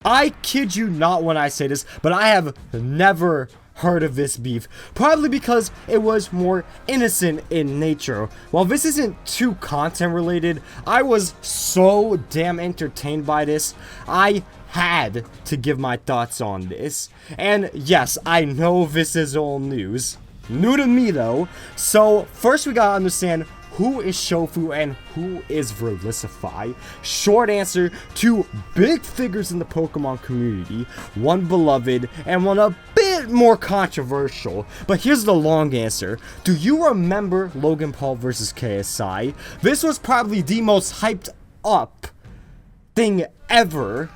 I kid you not when I say this, but I have never heard of this beef, probably because it was more innocent in nature. While this isn't too content related, I was so damn entertained by this, I had to give my thoughts on this. And yes, I know this is all news. New to me though. So first we gotta understand who is Shofu and who is Verlisify. Short answer, two big figures in the Pokemon community, one beloved and one a bit more controversial. But here's the long answer. Do you remember Logan Paul versus KSI? This was probably the most hyped up thing ever.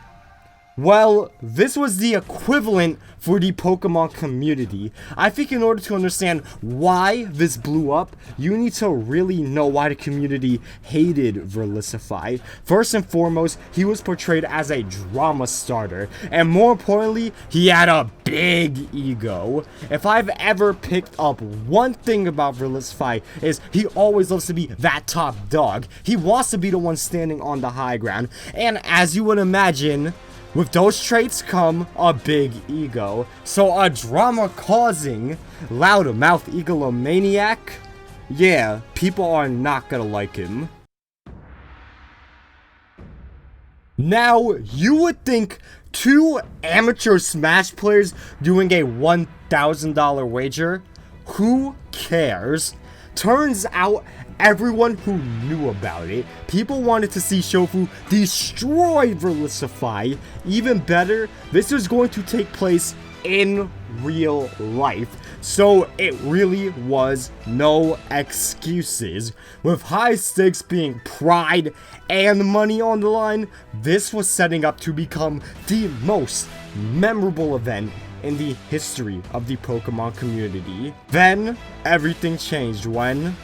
Well, this was the equivalent for the Pokemon community. I think in order to understand why this blew up, you need to really know why the community hated Verlisify. First and foremost, he was portrayed as a drama starter, and more importantly, he had a big ego. If I've ever picked up one thing about Verlisify, is he always loves to be that top dog. He wants to be the one standing on the high ground, and as you would imagine, with those traits come a big ego. So a drama-causing, loud-mouth egomaniac? Yeah, people are not gonna like him. Now, you would think two amateur Smash players doing a $1,000 wager? Who cares? Turns out, everyone who knew about it, people wanted to see Shofu destroy Verlisify. Even better, this was going to take place in real life, so it really was no excuses. With high stakes being pride and money on the line, this was setting up to become the most memorable event in the history of the Pokemon community. Then, everything changed when,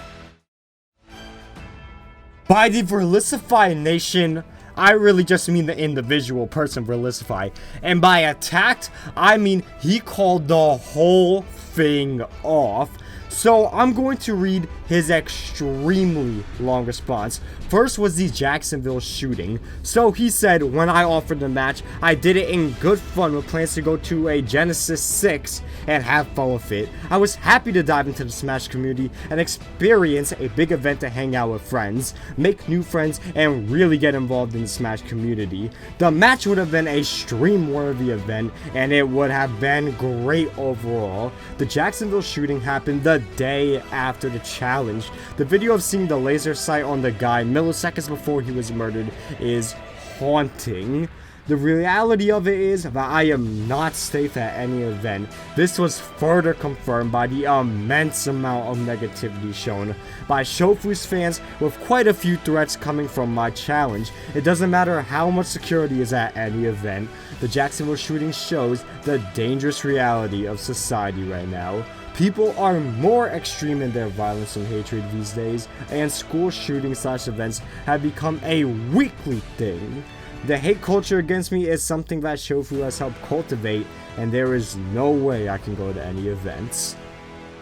by the Verlisify Nation, I really just mean the individual person Verlisify. And by attacked, I mean he called the whole thing off. So I'm going to read his extremely long response. First was the Jacksonville shooting. So he said, when I offered the match, I did it in good fun with plans to go to a Genesis 6 and have fun with it. I was happy to dive into the Smash community and experience a big event to hang out with friends, make new friends, and really get involved in the Smash community. The match would have been a stream-worthy event, and it would have been great overall. The Jacksonville shooting happened the day after the challenge. The video of seeing the laser sight on the guy milliseconds before he was murdered is haunting. The reality of it is that I am not safe at any event. This was further confirmed by the immense amount of negativity shown by Shofu's fans, with quite a few threats coming from my challenge. It doesn't matter how much security is at any event. The Jacksonville shooting shows the dangerous reality of society right now. People are more extreme in their violence and hatred these days, and school shootings/events have become a weekly thing. The hate culture against me is something that Shofu has helped cultivate, and there is no way I can go to any events.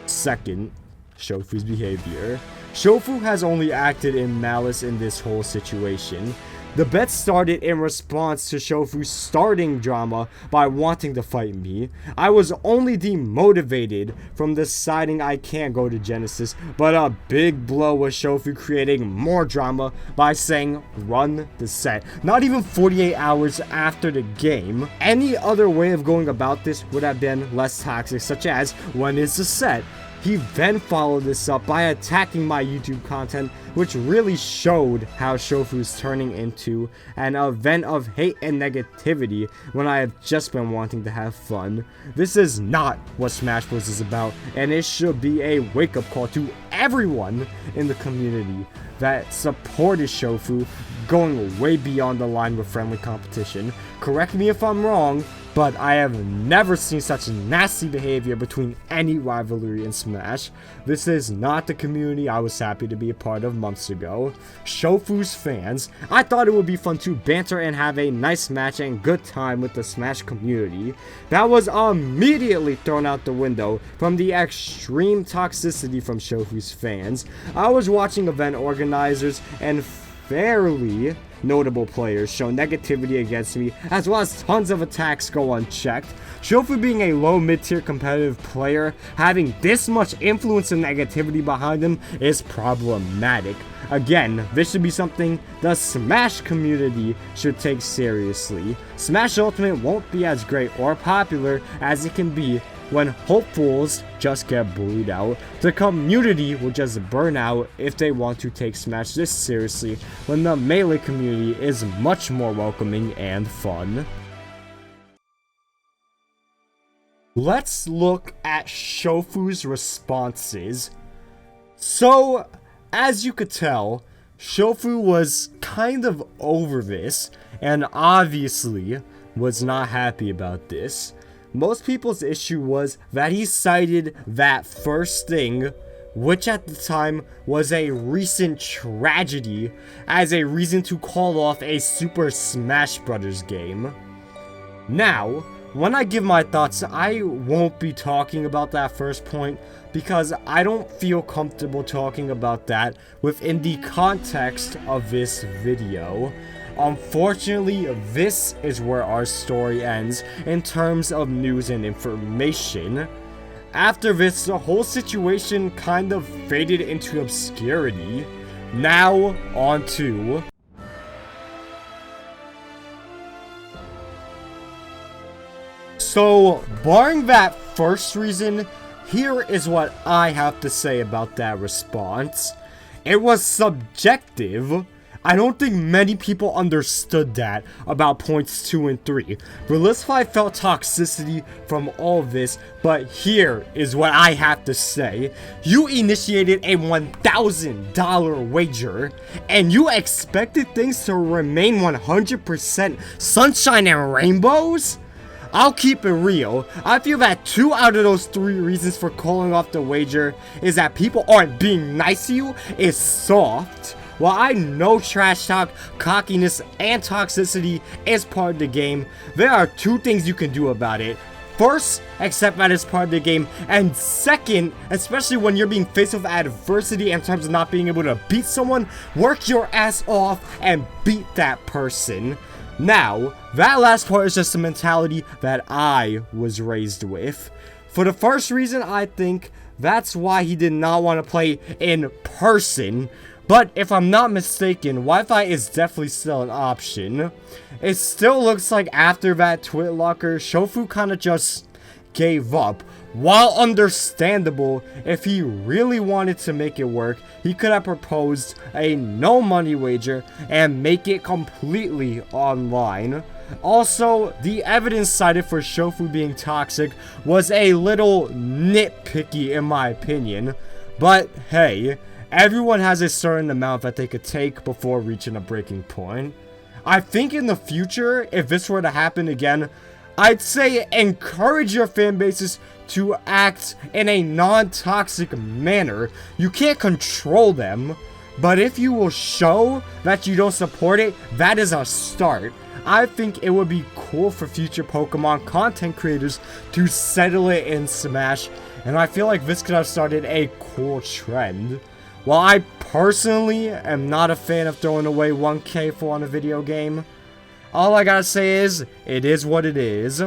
Second, Shofu's behavior. Shofu has only acted in malice in this whole situation. The bet started in response to Shofu starting drama by wanting to fight me. I was only demotivated from deciding I can't go to Genesis, but a big blow was Shofu creating more drama by saying run the set, not even 48 hours after the game. Any other way of going about this would have been less toxic, such as when is the set? He then followed this up by attacking my YouTube content, which really showed how Shofu is turning into an event of hate and negativity when I have just been wanting to have fun. This is not what Smash Bros is about, and it should be a wake-up call to everyone in the community that supported Shofu, going way beyond the line with friendly competition. Correct me if I'm wrong, but I have never seen such nasty behavior between any rivalry in Smash. This is not the community I was happy to be a part of months ago. Shofu's fans, I thought it would be fun to banter and have a nice match and good time with the Smash community. That was immediately thrown out the window from the extreme toxicity from Shofu's fans. I was watching event organizers and fairly notable players show negativity against me, as well as tons of attacks go unchecked. Shofu being a low mid-tier competitive player, having this much influence and negativity behind him is problematic. Again, this should be something the Smash community should take seriously. Smash Ultimate won't be as great or popular as it can be when hopefuls just get bullied out. The community will just burn out if they want to take Smash this seriously, when the Melee community is much more welcoming and fun. Let's look at Shofu's responses. So, as you could tell, Shofu was kind of over this, and obviously was not happy about this. Most people's issue was that he cited that first thing, which at the time was a recent tragedy, as a reason to call off a Super Smash Bros. Game. Now, when I give my thoughts, I won't be talking about that first point because I don't feel comfortable talking about that within the context of this video. Unfortunately, this is where our story ends in terms of news and information. After this, the whole situation kind of faded into obscurity. Now, on to... So, barring that first reason, here is what I have to say about that response. It was subjective. I don't think many people understood that about points 2 and 3. Verlisify felt toxicity from all of this, but here is what I have to say. You initiated a $1,000 wager, and you expected things to remain 100% sunshine and rainbows? I'll keep it real. I feel that 2 out of those 3 reasons for calling off the wager is that people aren't being nice to you is soft. While I know trash talk, cockiness, and toxicity is part of the game, there are 2 things you can do about it. First, accept that it's part of the game, and second, especially when you're being faced with adversity in terms of not being able to beat someone, work your ass off and beat that person. Now, that last part is just a mentality that I was raised with. For the first reason, I think that's why he did not want to play in person. But if I'm not mistaken, Wi-Fi is definitely still an option. It still looks like after that TwitLocker, Shofu kind of just gave up. While understandable, if he really wanted to make it work, he could have proposed a no money wager and make it completely online. Also, the evidence cited for Shofu being toxic was a little nitpicky in my opinion. But hey, everyone has a certain amount that they could take before reaching a breaking point. I think in the future, if this were to happen again, I'd say encourage your fan bases to act in a non-toxic manner. You can't control them, but if you will show that you don't support it, that is a start. I think it would be cool for future Pokemon content creators to settle it in Smash, and I feel like this could have started a cool trend. While I personally am not a fan of throwing away 1K for on a video game, all I gotta say is, it is what it is.